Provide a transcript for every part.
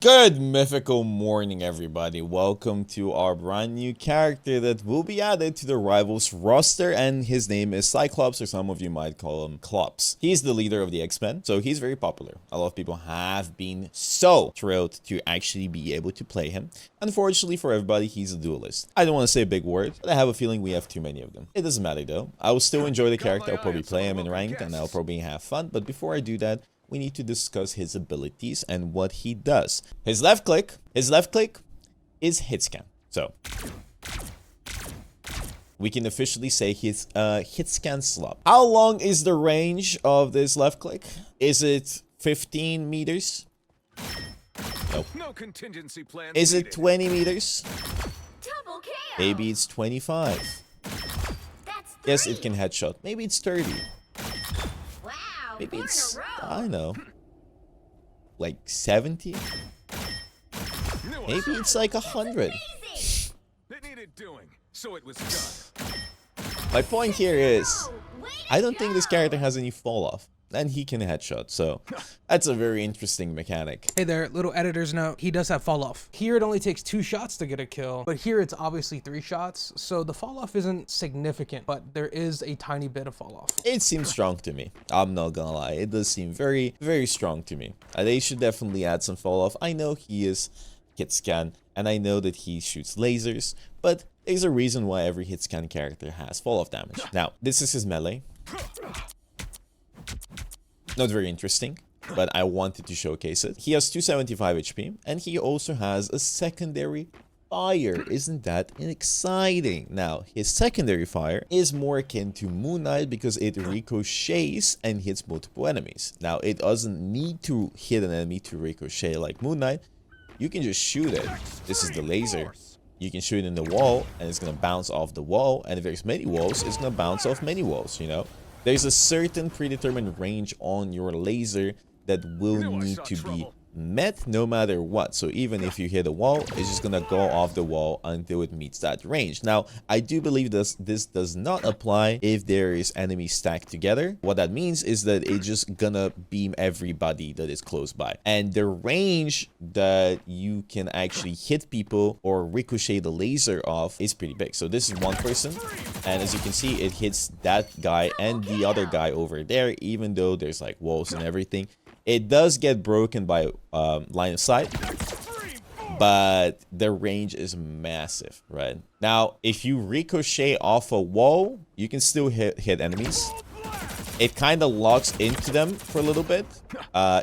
Good mythical morning, everybody. Welcome to our brand new character that will be added to the Rivals roster, and his name is Cyclops, or some of you might call him Clops. He's the leader of the X-Men, so he's very popular. A lot of people have been so thrilled to actually be able to play him. Unfortunately for everybody, he's a duelist. I don't want to say big words, but I have a feeling we have too many of them. It doesn't matter though. I will still enjoy the character. I'll probably play him in ranked, and I'll probably have fun. But before I do that, we need to discuss his abilities and what he does. His left click is hit scan. So we can officially say he's hit scan slop. How long is the range of this left click? Is it 15 meters? Nope. No contingency plan. Is it 20 meters? Double kill. Maybe it's 25. That's Yes, three. it can headshot. Maybe it's 30. Wow. Maybe four in it's, a row. I don't know, like 70? Maybe it's like 100. Easy. It needed doing, so it was done. My point here is, Oh, way to I don't think this go. character has any fall off. And he can headshot, so that's a very interesting mechanic. Hey there, little editor's note, he does have fall off. Here it only takes 2 shots to get a kill, but here it's obviously 3 shots, so the fall off isn't significant, but there is a tiny bit of fall off. It seems strong to me. I'm not gonna lie. It does seem very, very strong to me. They should definitely add some fall off. I know he is hit scan, and I know that he shoots lasers, but there's a reason why every hit scan character has fall off damage. Now, this is his melee. Not very interesting, but I wanted to showcase it. He has 275 HP, and he also has a secondary fire. Isn't that exciting? Now, his secondary fire is more akin to Moon Knight because it ricochets and hits multiple enemies. Now, it doesn't need to hit an enemy to ricochet like Moon Knight. You can just shoot it. This is the laser. You can shoot it in the wall, and it's gonna bounce off the wall. And if there's many walls, it's gonna bounce off many walls, you know? There's a certain predetermined range on your laser that will need to be met no matter what. So even if you hit a wall, it's just gonna go off the wall until it meets that range. Now, I do believe this does not apply if there is enemies stacked together. What that means is that it's just gonna beam everybody that is close by. And the range that you can actually hit people or ricochet the laser off is pretty big. So this is one person, and as you can see, it hits that guy and the other guy over there, even though there's like walls and everything. It does get broken by line of sight, but the range is massive, right? Now, if you ricochet off a wall, you can still hit enemies. It kind of locks into them for a little bit,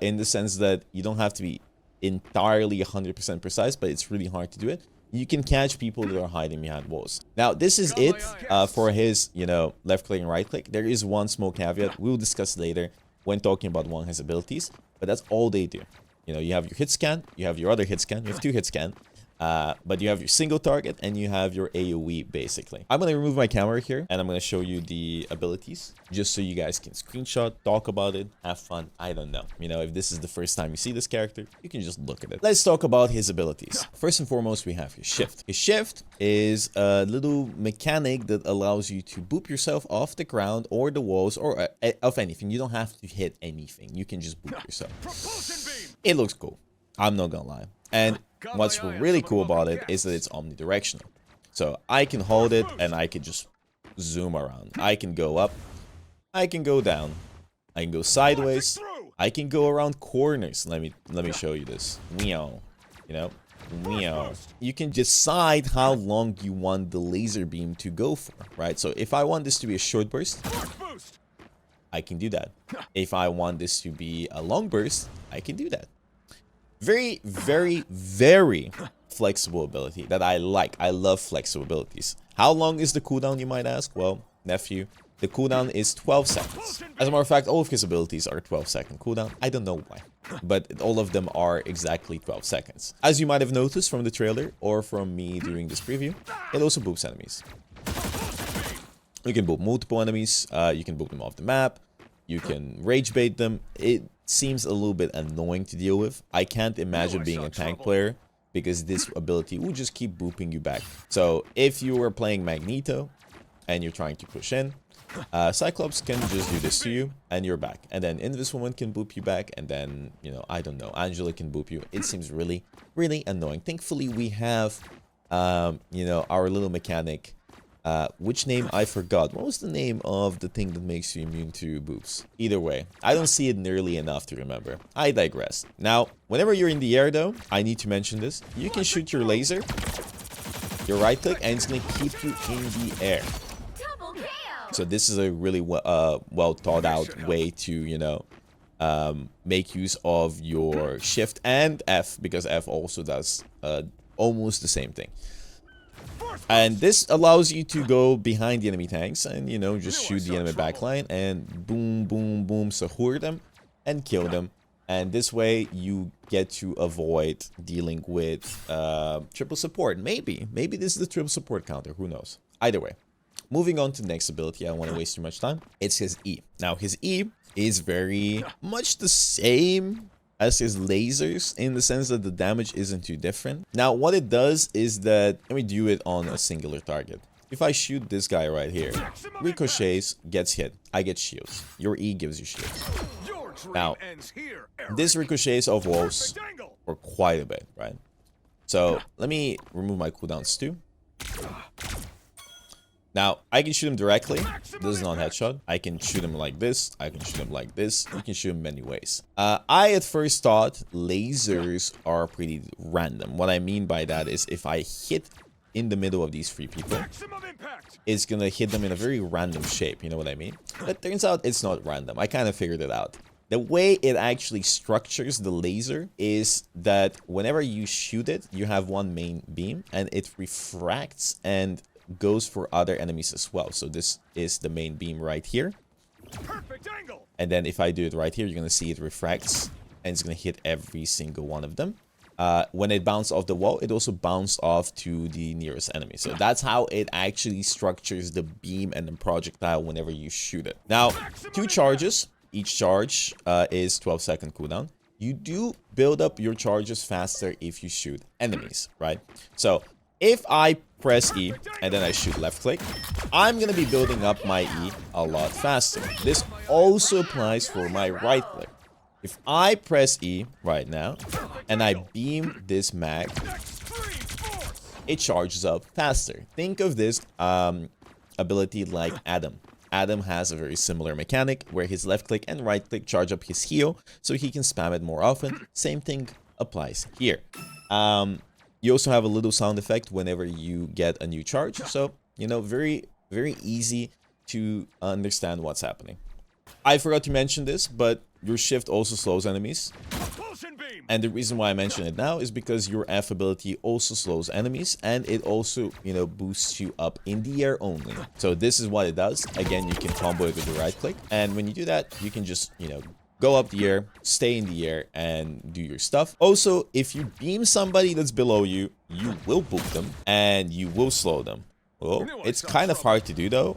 in the sense that you don't have to be entirely 100% precise, but it's really hard to do it. You can catch people that are hiding behind walls. Now, this is it for his, left click and right click. There is one small caveat we'll discuss later when talking about one of his abilities, but that's all they do. You have your hit scan, you have your other hit scan, you have 2 hit scan, but you have your single target and you have your AoE basically. I'm gonna remove my camera here and I'm gonna show you the abilities just so you guys can screenshot, talk about it, have fun. I don't know. If this is the first time you see this character, you can just look at it. Let's talk about his abilities. First and foremost, we have his shift. His shift is a little mechanic that allows you to boop yourself off the ground or the walls or of anything. You don't have to hit anything. You can just boop yourself. It looks cool. I'm not gonna lie. And what's really cool about it is that it's omnidirectional. So I can hold it and I can just zoom around. I can go up, I can go down, I can go sideways, I can go around corners. Let me show you this. Meow. Meow. You can decide how long you want the laser beam to go for, right? So if I want this to be a short burst, I can do that. If I want this to be a long burst, I can do that. Very, very, very flexible ability that I like. I love flexible abilities. How long is the cooldown, you might ask? Well, nephew, the cooldown is 12 seconds. As a matter of fact, all of his abilities are 12-second cooldown. I don't know why, but all of them are exactly 12 seconds. As you might have noticed from the trailer or from me during this preview, it also boops enemies. You can boop multiple enemies. You can boop them off the map. You can rage bait them. It seems a little bit annoying to deal with. I can't imagine being a tank player because this ability will just keep booping you back. So if you are playing Magneto and you're trying to push in, Cyclops can just do this to you, and you're back. And then Invis Woman can boop you back, and then, you know, I don't know, Angela can boop you. It seems really, really annoying. Thankfully, we have, you know, our little mechanic, which name I forgot. What was the name of the thing that makes you immune to boops? Either way, I don't see it nearly enough to remember. I digress. Now, whenever you're in the air, though, I need to mention this. You can shoot your laser, your right click, and it's going to keep you in the air. Double KO. So this is a really well thought out way to, you know, make use of your shift and F, because F also does almost the same thing. And this allows you to go behind the enemy tanks and, you know, just shoot the enemy backline and boom, boom, boom, sahur them and kill them. And this way you get to avoid dealing with triple support. Maybe this is the triple support counter. Who knows? Either way. Moving on to the next ability, I don't want to waste too much time. It's his E. Now, his E is very much the same as his lasers in the sense that the damage isn't too different. Now, what it does is that, let me do it on a singular target. If I shoot this guy right here, ricochets, gets hit, I get shields. Your E gives you shields. Now, this ricochets off walls for quite a bit, right? So, let me remove my cooldowns too. Now, I can shoot him directly. This is not a headshot. I can shoot him like this. I can shoot him like this. You can shoot him many ways. I at first thought lasers are pretty random. What I mean by that is if I hit in the middle of these three people, it's gonna hit them in a very random shape. You know what I mean? But it turns out it's not random. I kind of figured it out. The way it actually structures the laser is that whenever you shoot it, you have one main beam and it refracts and goes for other enemies as well. So this is the main beam right here. Perfect angle. And then if I do it right here, you're going to see it refracts and it's going to hit every single one of them. When it bounced off the wall, it also bounced off to the nearest enemy. So that's how it actually structures the beam and the projectile whenever you shoot it. Now, 2 charges. Each charge is 12-second cooldown. You do build up your charges faster if you shoot enemies, right? So if I press E and then I shoot left click, I'm going to be building up my E a lot faster. This also applies for my right click. If I press E right now and I beam this mag, it charges up faster. Think of this ability like Adam. Adam has a very similar mechanic where his left click and right click charge up his heal so he can spam it more often. Same thing applies here. You also have a little sound effect whenever you get a new charge. So, you know, very, very easy to understand what's happening. I forgot to mention this, but your shift also slows enemies. And the reason why I mention it now is because your F ability also slows enemies and it also, you know, boosts you up in the air only. So this is what it does. Again, you can combo it with your right click. And when you do that, you can just, you know, go up the air, stay in the air, and do your stuff. Also, if you beam somebody that's below you, you will boop them and you will slow them. Well, it's kind of hard to do though.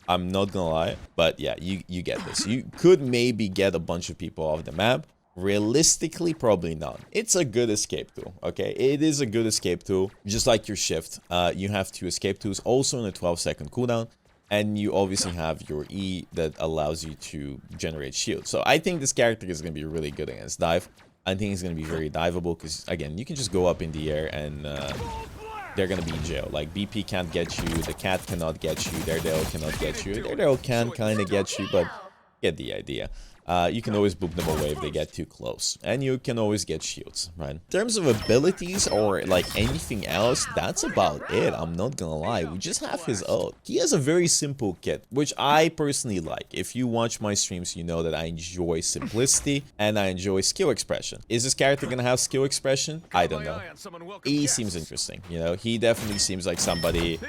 I'm not gonna lie, but yeah, you get this. You could maybe get a bunch of people off the map. Realistically, probably not. It's a good escape tool, okay? It is a good escape tool, just like your shift. You have 2 escape tools, also in a 12-second cooldown, and you obviously have your E that allows you to generate shield. So I think this character is going to be really good against dive. I think it's going to be very diveable because, again, you can just go up in the air and they're going to be in jail. Like, BP can't get you, the cat cannot get you, Daredevil cannot get you. Daredevil can kind of get you, but get the idea. You can always boop them away if they get too close. And you can always get shields, right? In terms of abilities or like anything else, that's about it. I'm not gonna lie. We just have his ult. He has a very simple kit, which I personally like. If you watch my streams, you know that I enjoy simplicity and I enjoy skill expression. Is this character gonna have skill expression? I don't know. He seems interesting, you know? He definitely seems like somebody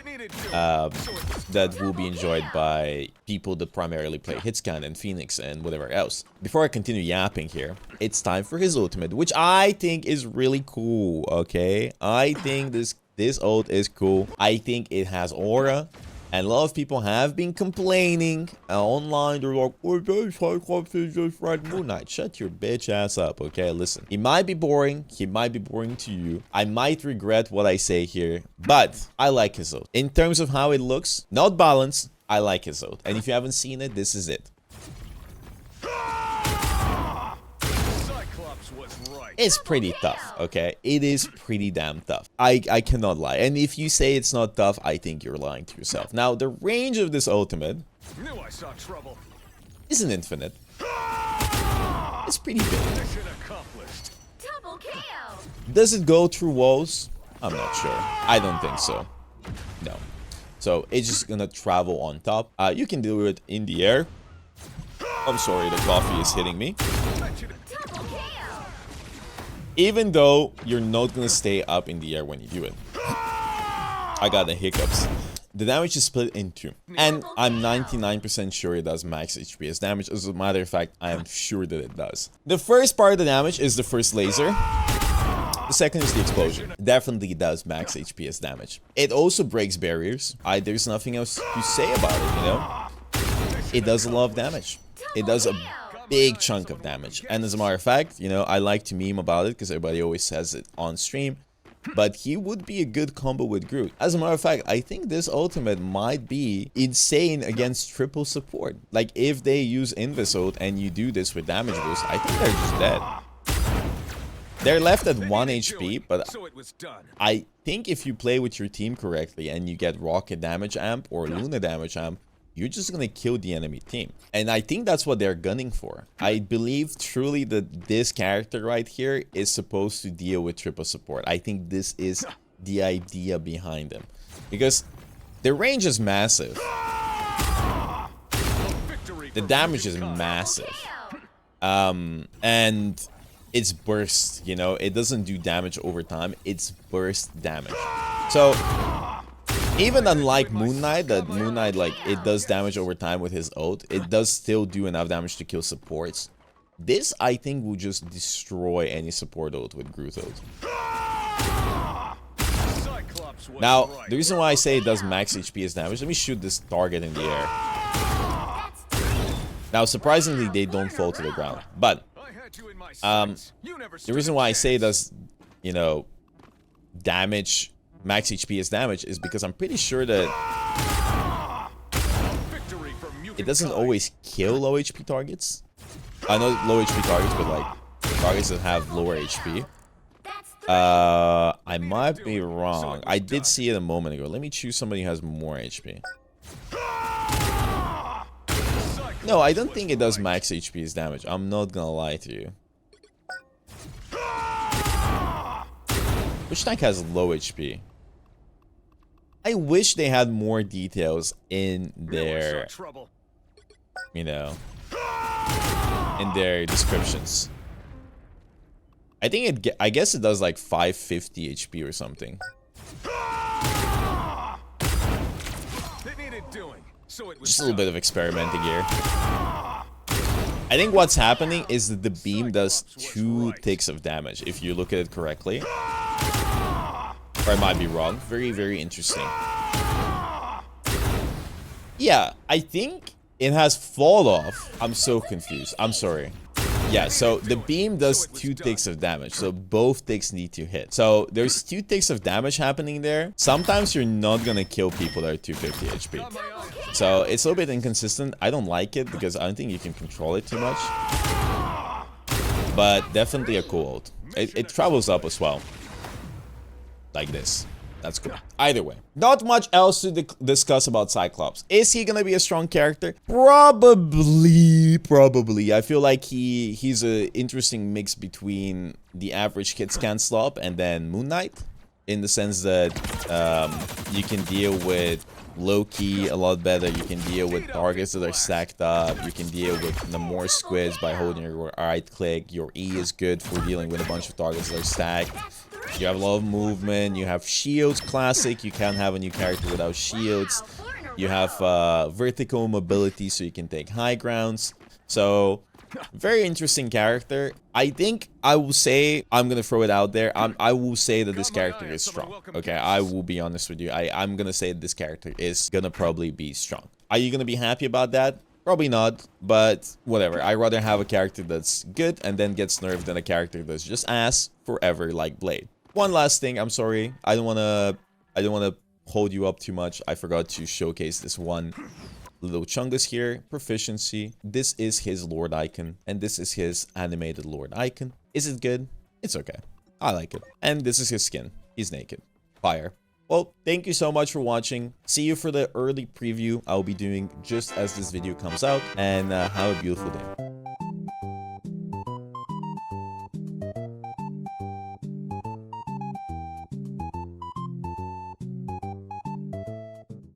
that will be enjoyed by people that primarily play Hitscan and Phoenix and whatever else. Before I continue yapping here, it's time for his ultimate, which I think is really cool, okay? I think this ult is cool. I think it has aura. And a lot of people have been complaining online. They're like, oh, Cyclops is just Red Moon Knight. Shut your bitch ass up, okay? Listen, he might be boring. He might be boring to you. I might regret what I say here, but I like his ult. In terms of how it looks, not balanced, I like his ult. And if you haven't seen it, this is it. Cyclops was right. It's pretty tough, okay? It is pretty damn tough. I cannot lie. And if you say it's not tough, I think you're lying to yourself. Now, the range of this ultimate Knew I saw trouble. isn't infinite. It's pretty big. Mission accomplished. Double kill. Does it go through walls? I'm not sure. I don't think so. No. So it's just gonna travel on top. You can do it in the air. I'm sorry, the coffee is hitting me. Double kill. Even though you're not gonna stay up in the air when you do it. I got the hiccups. The damage is split in two. And I'm 99% sure it does max HPS damage. As a matter of fact, I am sure that it does. The first part of the damage is the first laser. The second is the explosion. Definitely does max HPS damage. It also breaks barriers. There's nothing else to say about it, you know? It does a lot of damage. It does a big chunk of damage. And as a matter of fact, you know, I like to meme about it because everybody always says it on stream. But he would be a good combo with Groot. As a matter of fact, I think this ultimate might be insane against triple support. Like, if they use Invis ult and you do this with damage boost, I think they're just dead. They're left at 1 HP, but So it was done. I think if you play with your team correctly and you get Rocket Damage Amp or Luna Damage Amp, you're just gonna kill the enemy team. And I think that's what they're gunning for. I believe truly that this character right here is supposed to deal with triple support. I think this is the idea behind them. Because the range is massive. Victory The for damage is Bogur. massive. Kill. And it's burst, you know, it doesn't do damage over time, it's burst damage. So even unlike Moon Knight, that Moon Knight, like, it does damage over time with his ult, it does still do enough damage to kill supports. This, I think, will just destroy any support ult with Groot ult. Cyclops was Now, right. the reason why I say it does max HPS damage, let me shoot this target in the air. That's three. Now, surprisingly, they don't fall to the ground. But I had you in my sights. You never the reason why I say it does, you know, damage, max HPS damage is because I'm pretty sure that Victory for mutant it doesn't kind. always kill low HP targets. I know low HP targets, but like targets that have lower HP. That's three. I might be wrong. I did see it a moment ago. Let me choose somebody who has more HP. No, I don't think it does max HP's damage. I'm not gonna lie to you. Which tank has low HP? I wish they had more details in Knew I saw their, trouble. you know, in their descriptions. I think I guess it does like 550 HP or something. It needed doing. So it was Just a little done. bit of experimenting here. I think what's happening is that the beam does 2 ticks of damage, if you look at it correctly. Or I might be wrong. Very, very interesting. Yeah, I think it has fall off. I'm so confused. I'm sorry. Yeah, so the beam does 2 ticks of damage, so both ticks need to hit. So there's 2 ticks of damage happening there. Sometimes you're not gonna kill people that are 250 HP. Got my eye. So it's a little bit inconsistent. I don't like it because I don't think you can control it too much. But definitely a cool ult. It travels up as well. Like this. That's cool. Either way. Not much else to discuss about Cyclops. Is he gonna be a strong character? Probably. I feel like he's an interesting mix between the average Kid Scan Slop and then Moon Knight. In the sense that you can deal with Loki a lot better. You can deal with targets that are stacked up. You can deal with the more squids by holding your right click. Your E is good for dealing with a bunch of targets that are stacked. You have a lot of movement. You have shields, classic. You can't have a new character without shields. You have vertical mobility, so you can take high grounds. So, very interesting character. I think I will say, I'm gonna throw it out there. I will say that this character is strong. Okay, I will be honest with you. I'm gonna say that this character is gonna probably be strong. Are you gonna be happy about that? Probably not, but whatever. I'd rather have a character that's good and then gets nerfed than a character that's just ass forever, like Blade. One last thing, I'm sorry. I don't wanna hold you up too much, I forgot to showcase this one little chungus here. Proficiency. This is his Lord icon, and this is his animated Lord icon. Is it good? It's okay. I like it. And this is his skin. He's naked. Fire. Well, thank you so much for watching. See you for the early preview I'll be doing just as this video comes out, and have a beautiful day.